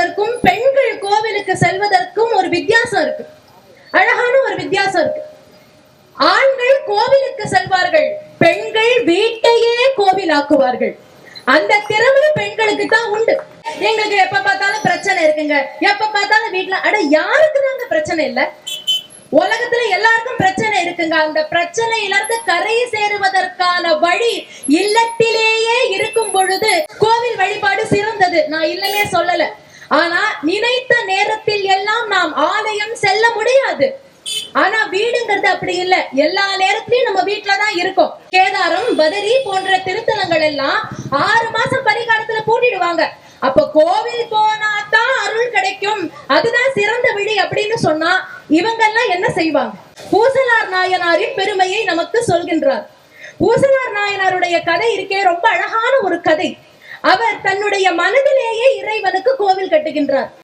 செல்வதற்கும் பெண்கள் கோவிலுக்கு செல்வதற்கும் ஒரு வித்தியாசம் இருக்கு. அழகான ஒரு வித்தியாசம் இருக்கு. ஆண்கள் கோவிலுக்கு செல்வார்கள், பெண்கள் வீட்டையே கோவிலாக்குவார்கள். அந்த திறமை பெண்களுக்கு தான் உண்டு. எங்களுக்கு எப்ப பார்த்தாலும் பிரச்சனை இருக்குங்க, எப்ப பார்த்தாலும் வீட்டுல அட யாருக்கு தாங்க பிரச்சனை இல்ல? உலகத்துல எல்லாருக்கும் பிரச்சனை இருக்குங்க. அந்த பிரச்சனையில இருந்து கரை சேருவதற்கான வழி இல்லத்திலேயே இருக்கும் பொழுது கோவில் வழிபாடு சிறந்தது. நான் இல்லையே சொல்லல. ஆனா நினைத்த நேரத்தில் எல்லாம் நாம் ஆலயம் செல்ல முடியாது. ஆனா வீடுங்கிறது அப்படி இல்ல. எல்லா நேரத்திலயும் நம்ம வீட்டுலதான் இருக்கோம். கேதாரம், பதரி போன்ற திருத்தலங்கள் எல்லாம் 6 மாசம் பரிகாலத்துல பூட்டிடுவாங்க. அப்ப கோவில் போனாதான் அருள் கிடைக்கும், அதுதான் சிறந்த வழி அப்படின்னு சொன்னா இவங்க எல்லாம் என்ன செய்வாங்க? பூசலார் நாயனாரின் பெருமையை நமக்கு சொல்கின்றார். பூசலார் நாயனாருடைய கதை இருக்கே, ரொம்ப அழகான ஒரு கதை. அவர் தன்னுடைய மனதிலேயே இறைவனுக்கு கோவில் கட்டுகின்றார்.